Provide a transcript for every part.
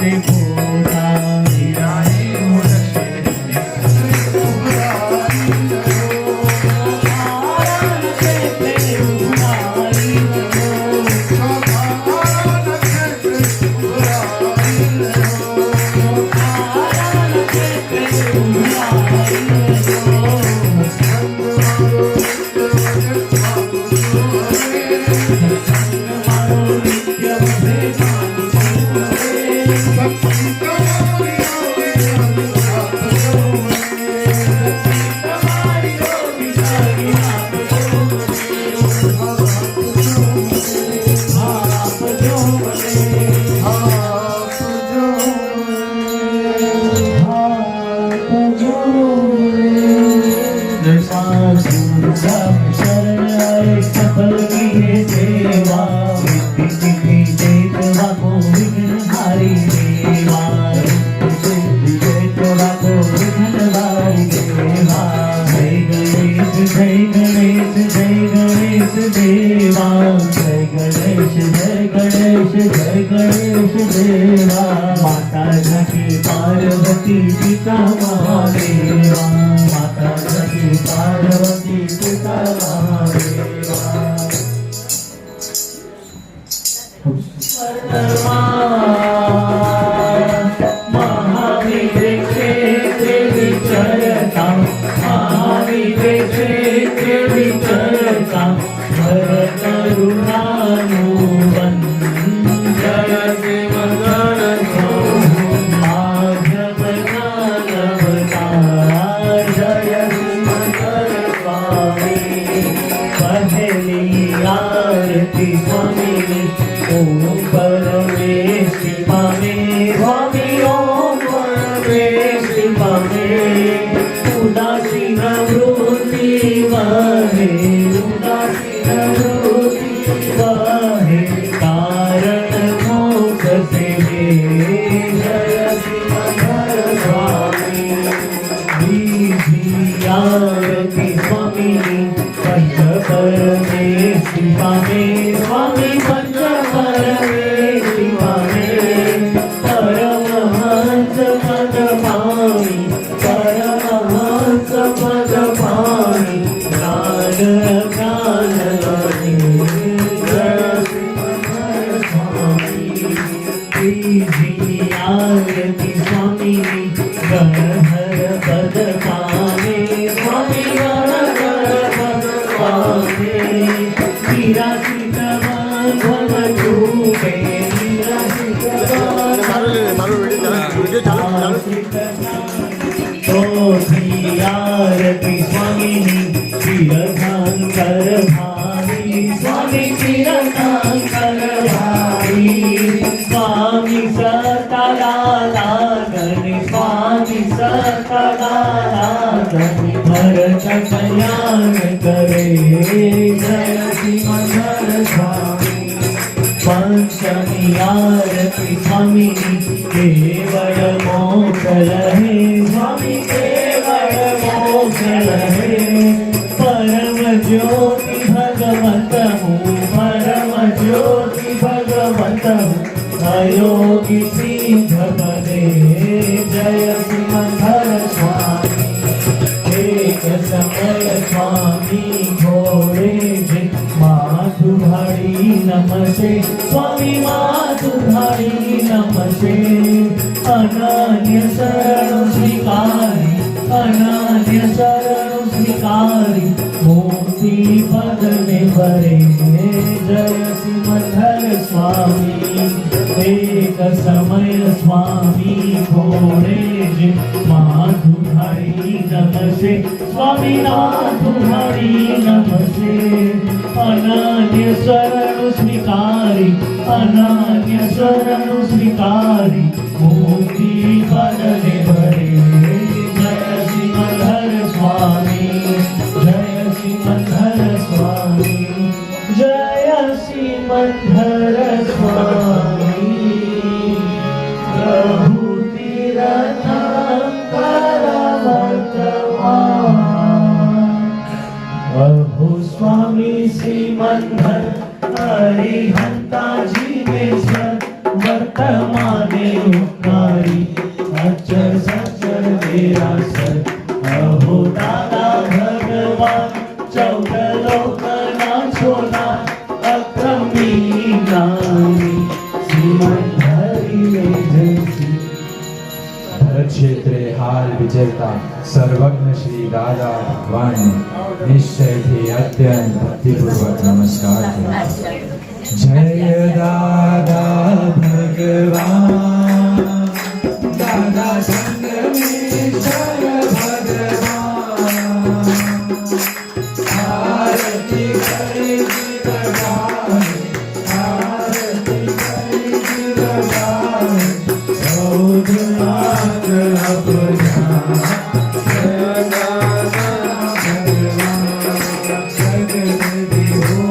त्रिपुरा माता झकी पार्वती पिता महादेवा माता झकी पार्वती पिता महादेवा महावीर क्षेत्र विचरता महावीर क्षेत्र विचरता भर करुणानुबंध जय शिव माधव ज्ञानवतार जय शिव स्वामी पहली आरती स्वामी ओम परमेश शिवामे स्वामी ओम परमेश शिवामे उदासीन वृत्ति वहे उदासीन वृत्ति वहे कारण मोक्ष से जय शिव स्वामी आरती स्वामी पंच परमेश शिवामे स्वामी पंच परमेश शिवामे परमहंस पद पाणी परमहंस पद पाणी ज्ञान ज्ञान लहे जय शिव स्वामी आरती स्वामी गणहर पद पावे स्वामी गणहर पद पावे विराजित बांधव रूपे विराजित आरती स्वामी चिरकांकर भावी स्वामी चिरकांकर भावी स्वामी सतलाला गणे स्वामी सतलाला गणे भरत कल्याण करे जय श्रीमंदर स्वामी पंचमी आरती स्वामी केवल मोक्ष लहे स्वामी केवल मोक्ष लहे परम ज्योति भगवत हूँ परम ज्योति भगवत हूँ अयोगी सिद्ध पदे जय सिमंदर स्वामी एक समय स्वामी घोड़े जे माधुधारी नमसे स्वामी माधुधारी नमसे अनन्य शरण स्वीकारी अनन्य शरण स्वीकारी मोक्ति पद में भरे जय सिमंदर स्वामी एक समय स्वामी घोड़े जे माधुधारी नमसे स्वामी माधुधारी नमसे अनन्य शरण स्वीकारी अनन्य शरण स्वीकारी मुक्ति पद में भरे जय सिमंदर स्वामी जय सिमंदर स्वामी जय सिमंदर स्वामी प्रभु तीर्थंकर प्रभु स्वामी सिमंदर हरिहंता जीवेश्वर वर्तमान उपकारी अक्षर सक्षर निरासर अहो दादा भगवान चौद लोकना छोला अक्रमी ज्ञानी श्रीमंत हरि एजन्सी। भरत क्षेत्रे हाल विचरता सर्वज्ञ श्री दादा भगवान निश्चयથી અત્યંત ભક્તિપૂર્વક નમસ્કાર કર્યો। જય દાદા ભગવાન દાદા સંગમેશ્વર ભગવાન આરતી કરી ભગવાન આરતી કરી ભગવાન સૌદ્રનાથ અપના જય દાદા ભગવાન જગદી હો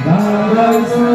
ભગવાન